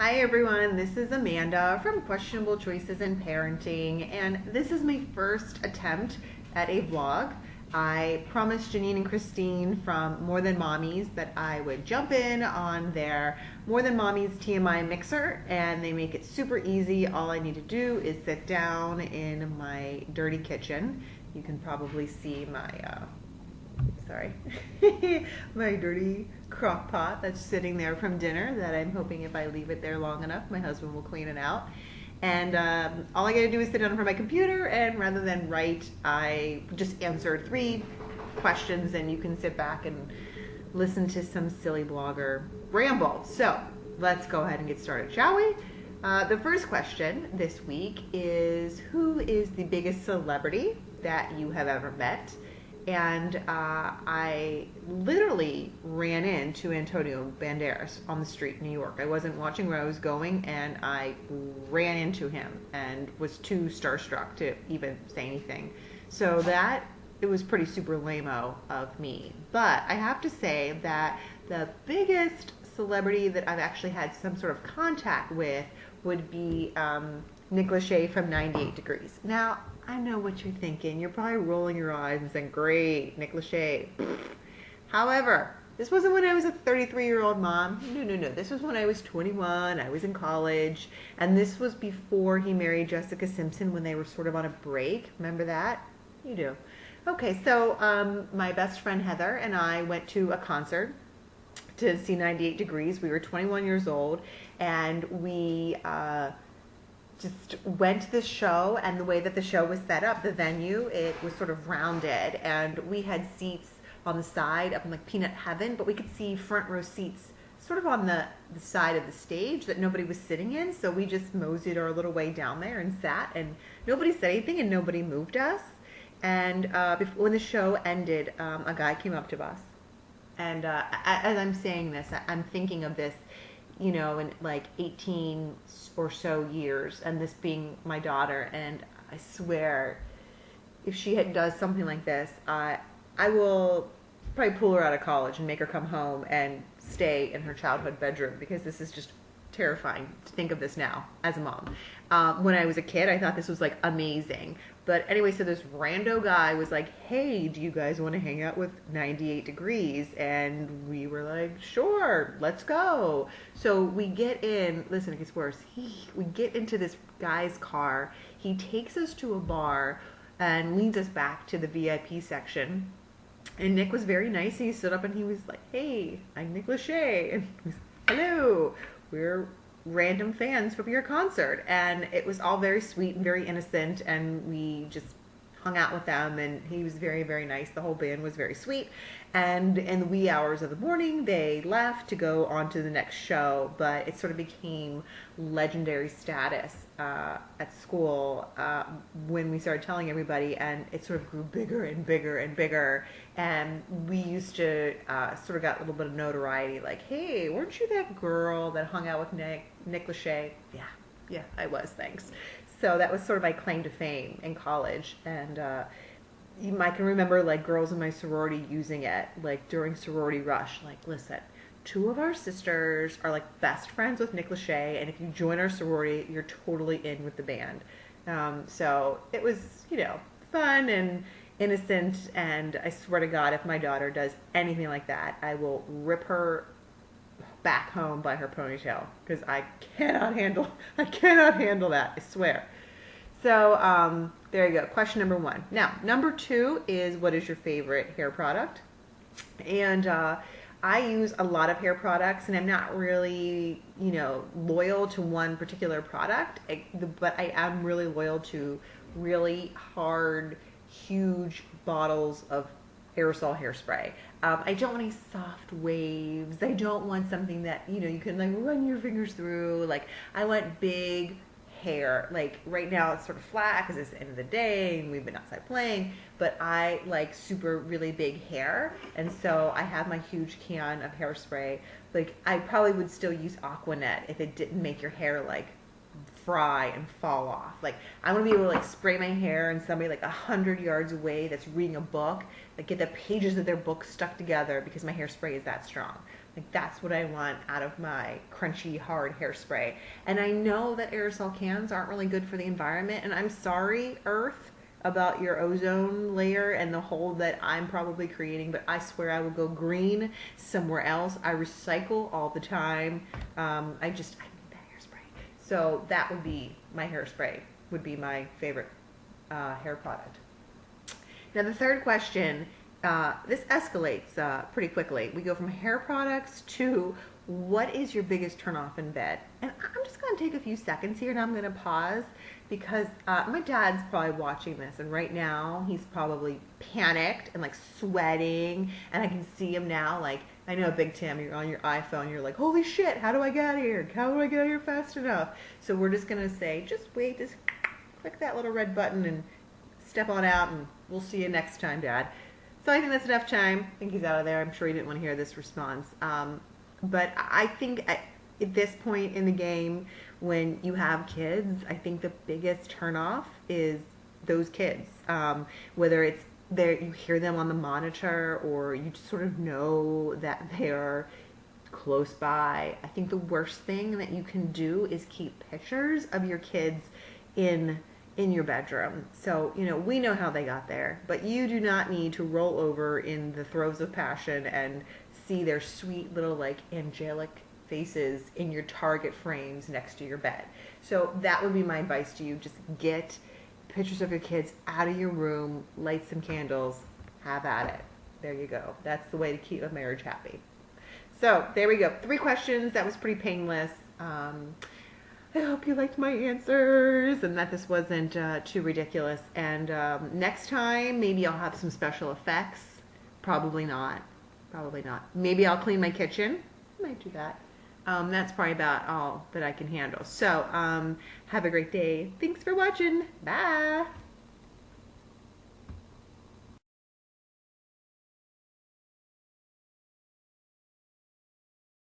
Hi everyone, this is Amanda from Questionable Choices in Parenting, and this is my first attempt at a vlog. I promised Janine and Christine from More Than Mommies that I would jump in on their More Than Mommies TMI mixer, and they make it super easy. All I need to do is sit down in my dirty kitchen. You can probably see my my dirty crock pot that's sitting there from dinner that I'm hoping if I leave it there long enough, my husband will clean it out. And all I gotta do is sit down in front of my computer, and rather than write, I just answer 3 questions, and you can sit back and listen to some silly blogger ramble. So let's go ahead and get started, shall we? The first question this week is, who is the biggest celebrity that you have ever met? And I literally ran into Antonio Banderas on the street in New York. I wasn't watching where I was going, and I ran into him and was too starstruck to even say anything. So it was pretty super lame-o of me. But I have to say that the biggest celebrity that I've actually had some sort of contact with would be Nick Lachey from 98 Degrees. Now, I know what you're thinking. You're probably rolling your eyes and saying, great, Nick Lachey. However, this wasn't when I was a 33-year-old mom. No. This was when I was 21. I was in college. And this was before he married Jessica Simpson, when they were sort of on a break. Remember that? You do. Okay, so my best friend Heather and I went to a concert to see 98 Degrees. We were 21 years old, and we just went to this show, and the way that the show was set up, the venue, it was sort of rounded, and we had seats on the side up in like peanut heaven, but we could see front row seats sort of on the side of the stage that nobody was sitting in. So we just moseyed our little way down there and sat, and nobody said anything and nobody moved us. And when the show ended, a guy came up to us, and as I'm saying this, I'm thinking of this, in like 18 or so years, and this being my daughter, and I swear, if she does something like this, I will probably pull her out of college and make her come home and stay in her childhood bedroom, because this is just terrifying to think of this now as a mom. When I was a kid, I thought this was like amazing. But anyway, so this rando guy was like, hey, do you guys want to hang out with 98 Degrees? And we were like, sure, let's go. So we get in, listen, it gets worse. We get into this guy's car. He takes us to a bar and leads us back to the VIP section. And Nick was very nice. He stood up and he was like, hey, I'm Nick Lachey. And he was, hello, we're random fans from your concert. And it was all very sweet and very innocent, and we just hung out with them, and he was very, very nice. The whole band was very sweet. And in the wee hours of the morning, they left to go on to the next show, but it sort of became legendary status at school when we started telling everybody, and it sort of grew bigger and bigger and bigger. And we used to sort of got a little bit of notoriety, like, hey, weren't you that girl that hung out with Nick Lachey? Yeah, I was, thanks. So that was sort of my claim to fame in college. And I can remember like girls in my sorority using it, like during sorority rush, like, listen, 2 of our sisters are like best friends with Nick Lachey, and if you join our sorority, you're totally in with the band. So it was, fun and innocent, and I swear to God, if my daughter does anything like that, I will rip her back home by her ponytail, because I cannot handle that, I swear. So there you go, question number 1. Now, number 2 is, what is your favorite hair product? And I use a lot of hair products, and I'm not really, loyal to one particular product, but I am really loyal to really hard, huge bottles of aerosol hairspray. I don't want any soft waves. I don't want something that, you can like run your fingers through. Like, I want big hair. Like right now it's sort of flat because it's the end of the day and we've been outside playing, but I like super really big hair, and so I have my huge can of hairspray. Like, I probably would still use Aquanet if it didn't make your hair like fry and fall off. Like, I want to be able to like spray my hair and somebody like 100 yards away that's reading a book, like get the pages of their book stuck together because my hairspray is that strong. Like that's what I want out of my crunchy, hard hairspray. And I know that aerosol cans aren't really good for the environment. And I'm sorry, Earth, about your ozone layer and the hole that I'm probably creating, but I swear I will go green somewhere else. I recycle all the time. I need that hairspray. So that would be my hairspray, would be my favorite hair product. Now the third question, this escalates pretty quickly. We go from hair products to what is your biggest turnoff in bed? And I'm just going to take a few seconds here and I'm going to pause because my dad's probably watching this and right now he's probably panicked and like sweating and I can see him now like, I know Big Tim, you're on your iPhone, you're like, holy shit, how do I get out of here? How do I get out of here fast enough? So we're just going to say, just wait, just click that little red button and step on out and we'll see you next time, Dad. So I think that's enough time. I think he's out of there. I'm sure he didn't want to hear this response. But I think at this point in the game, when you have kids, I think the biggest turnoff is those kids. Whether it's there, you hear them on the monitor or you just sort of know that they are close by. I think the worst thing that you can do is keep pictures of your kids in your bedroom. So, you know, we know how they got there, but you do not need to roll over in the throes of passion and see their sweet little like angelic faces in your Target frames next to your bed. So that would be my advice to you. Just get pictures of your kids out of your room, light some candles, have at it. There you go. That's the way to keep a marriage happy. So there we go. 3 questions. That was pretty painless. I hope you liked my answers and that this wasn't too ridiculous. And next time, maybe I'll have some special effects. Probably not. Probably not. Maybe I'll clean my kitchen. I might do that. That's probably about all that I can handle. So have a great day. Thanks for watching. Bye.